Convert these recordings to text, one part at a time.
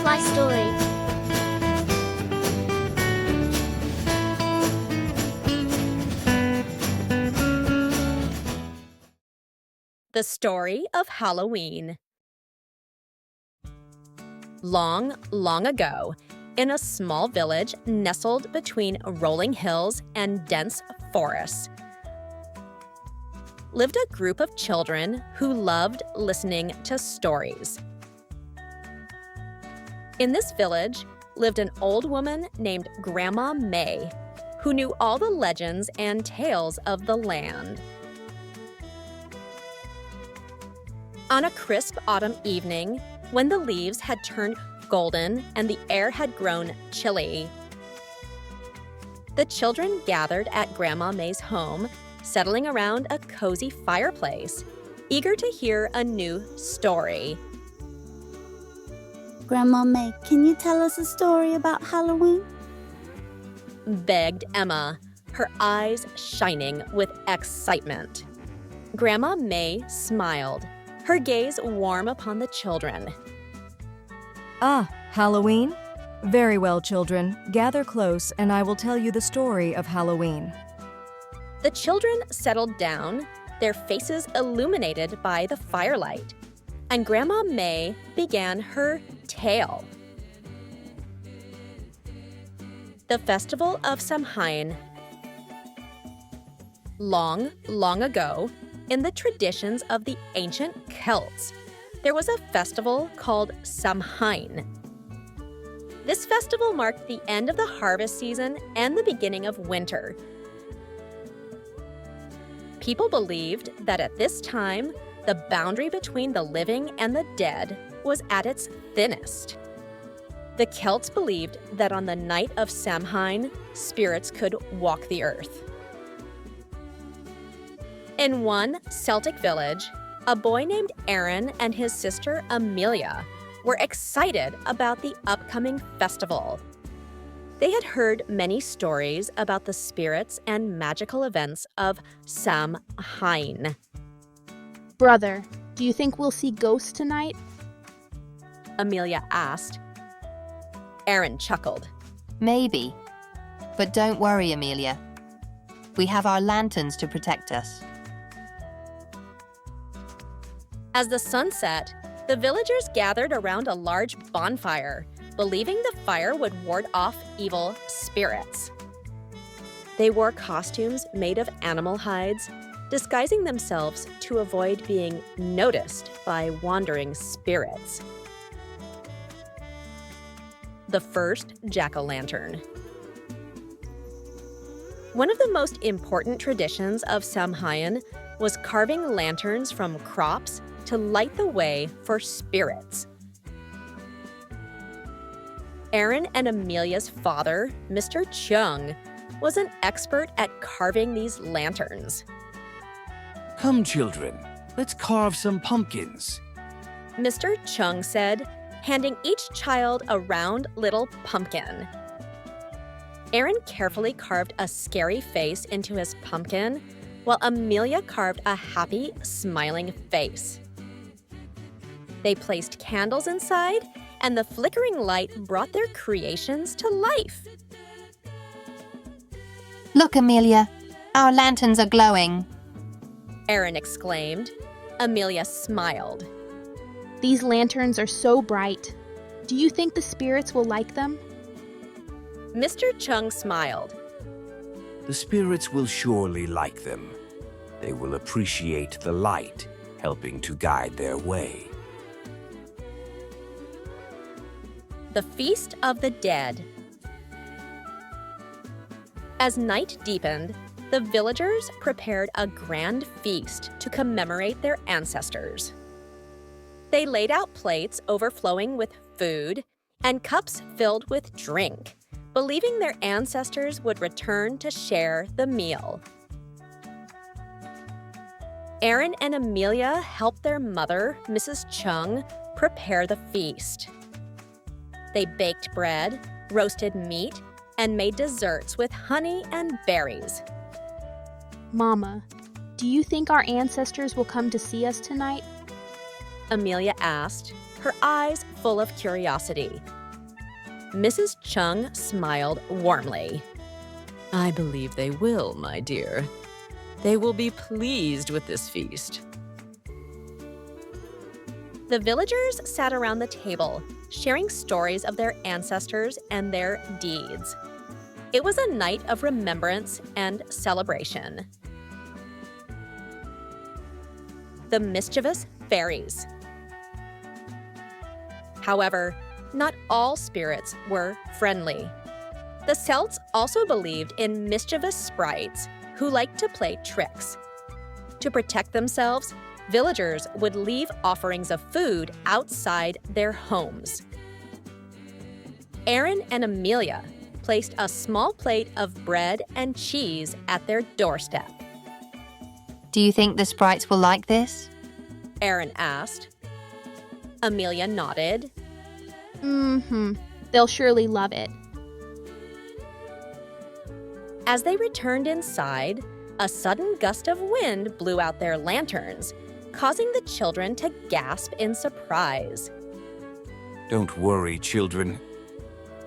HYSTORY. The Story of Halloween. Long, long ago, in a small village nestled between rolling hills and dense forests, lived a group of children who loved listening to stories. In this village lived an old woman named Grandma May, who knew all the legends and tales of the land. On a crisp autumn evening, when the leaves had turned golden and the air had grown chilly, the children gathered at Grandma May's home, settling around a cozy fireplace, eager to hear a new story. Grandma May, can you tell us a story about Halloween? Begged Emma, her eyes shining with excitement. Grandma May smiled, her gaze warm upon the children. Ah, Halloween? Very well, children. Gather close, and I will tell you the story of Halloween. The children settled down, their faces illuminated by the firelight, and Grandma May began her tale. The Festival of Samhain. Long, long ago, in the traditions of the ancient Celts, there was a festival called Samhain. This festival marked the end of the harvest season and the beginning of winter. People believed that at this time, the boundary between the living and the dead was at its thinnest. The Celts believed that on the night of Samhain, spirits could walk the earth. In one Celtic village, a boy named Aaron and his sister Amelia were excited about the upcoming festival. They had heard many stories about the spirits and magical events of Samhain. Brother, do you think we'll see ghosts tonight? Amelia asked. Aaron chuckled. Maybe. But don't worry, Amelia. We have our lanterns to protect us. As the sun set, the villagers gathered around a large bonfire, believing the fire would ward off evil spirits. They wore costumes made of animal hides, disguising themselves to avoid being noticed by wandering spirits. The first jack-o'-lantern. One of the most important traditions of Samhain was carving lanterns from crops to light the way for spirits. Aaron and Amelia's father, Mr. Chung, was an expert at carving these lanterns. Come, children, let's carve some pumpkins. Mr. Chung said, handing each child a round little pumpkin. Aaron carefully carved a scary face into his pumpkin, while Amelia carved a happy, smiling face. They placed candles inside, and the flickering light brought their creations to life. Look, Amelia, our lanterns are glowing. Aaron exclaimed. Amelia smiled. These lanterns are so bright. Do you think the spirits will like them? Mr. Chung smiled. The spirits will surely like them. They will appreciate the light, helping to guide their way. The Feast of the Dead. As night deepened, the villagers prepared a grand feast to commemorate their ancestors. They laid out plates overflowing with food and cups filled with drink, believing their ancestors would return to share the meal. Aaron and Amelia helped their mother, Mrs. Chung, prepare the feast. They baked bread, roasted meat, and made desserts with honey and berries. Mama, do you think our ancestors will come to see us tonight? Amelia asked. her eyes full of curiosity. Mrs. Chung smiled warmly. I believe they will, my dear. They will be pleased with this feast. The villagers sat around the table, sharing stories of their ancestors and their deeds. It was a night of remembrance and celebration. The Mischievous Fairies. However, not all spirits were friendly. The Celts also believed in mischievous sprites who liked to play tricks. To protect themselves, villagers would leave offerings of food outside their homes. Aaron and Amelia placed a small plate of bread and cheese at their doorstep. Do you think the sprites will like this? Aaron asked. Amelia nodded. They'll surely love it. As they returned inside, a sudden gust of wind blew out their lanterns, causing the children to gasp in surprise. Don't worry, children.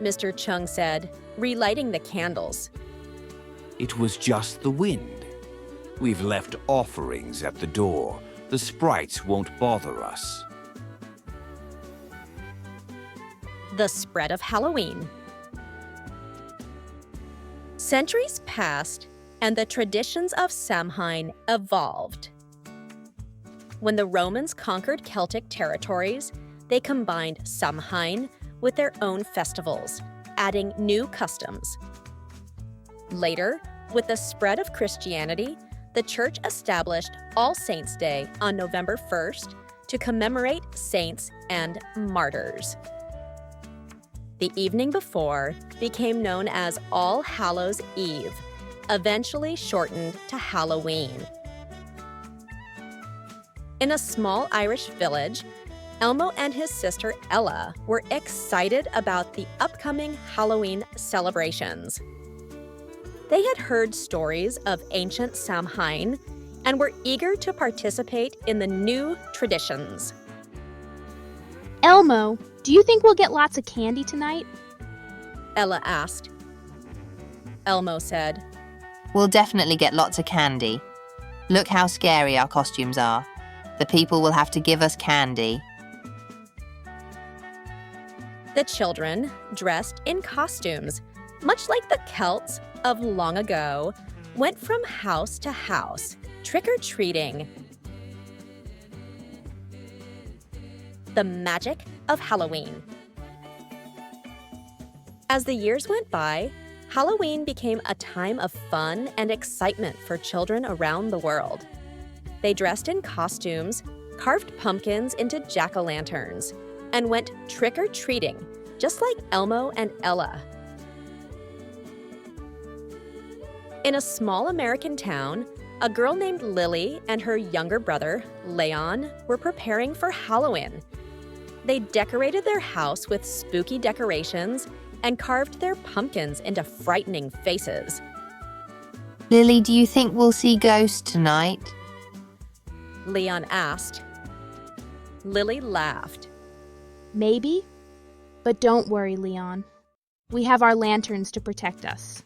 Mr. Chung said, relighting the candles. It was just the wind. We've left offerings at the door. The sprites won't bother us. The spread of Halloween. Centuries passed, and the traditions of Samhain evolved. When the Romans conquered Celtic territories, they combined Samhain with their own festivals, adding new customs. Later, with the spread of Christianity, the church established All Saints' Day on November 1st to commemorate saints and martyrs. The evening before became known as All Hallows' Eve, eventually shortened to Halloween. In a small Irish village, Elmo and his sister Ella were excited about the upcoming Halloween celebrations. They had heard stories of ancient Samhain and were eager to participate in the new traditions. Elmo, do you think we'll get lots of candy tonight? Ella asked. Elmo said, We'll definitely get lots of candy. Look how scary our costumes are. The people will have to give us candy. The children, dressed in costumes, much like the Celts of long ago, went from house to house, trick-or-treating. The magic of Halloween. As the years went by, Halloween became a time of fun and excitement for children around the world. They dressed in costumes, carved pumpkins into jack-o'-lanterns, and went trick-or-treating, just like Elmo and Ella. In a small American town, a girl named Lily and her younger brother, Leon, were preparing for Halloween. They decorated their house with spooky decorations and carved their pumpkins into frightening faces. Lily, do you think we'll see ghosts tonight? Leon asked. Lily laughed. Maybe. But don't worry, Leon. We have our lanterns to protect us.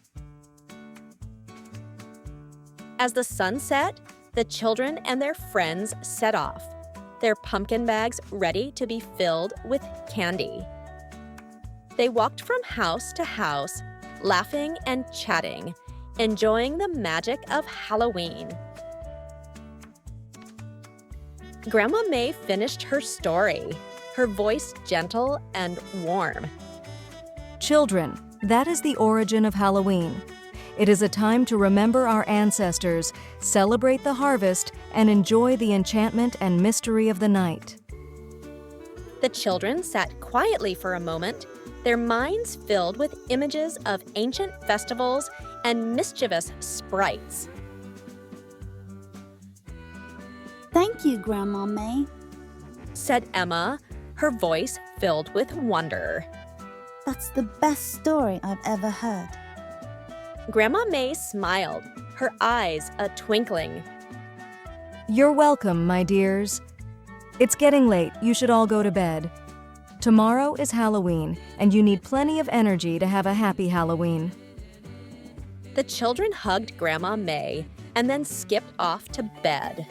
As the sun set, the children and their friends set off, their pumpkin bags ready to be filled with candy. They walked from house to house, laughing and chatting, enjoying the magic of Halloween. Grandma May finished her story, her voice gentle and warm. Children, that is the origin of Halloween. It is a time to remember our ancestors, celebrate the harvest, and enjoy the enchantment and mystery of the night. The children sat quietly for a moment, their minds filled with images of ancient festivals and mischievous sprites. Thank you, Grandma May. Said Emma, her voice filled with wonder. That's the best story I've ever heard. Grandma May smiled, her eyes a twinkling. You're welcome, my dears. It's getting late. You should all go to bed. Tomorrow is Halloween, and you need plenty of energy to have a happy Halloween. The children hugged Grandma May and then skipped off to bed,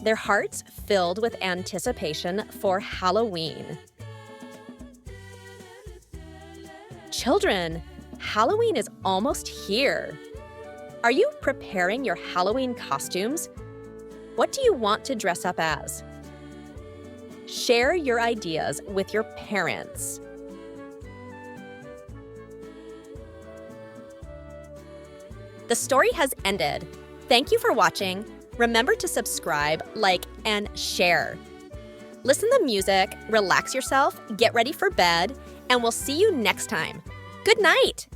their hearts filled with anticipation for Halloween. Children, Halloween is almost here. Are you preparing your Halloween costumes? What do you want to dress up as? Share your ideas with your parents. The story has ended. Thank you for watching. Remember to subscribe, like, and share. Listen to music, relax yourself, get ready for bed, and we'll see you next time. Good night!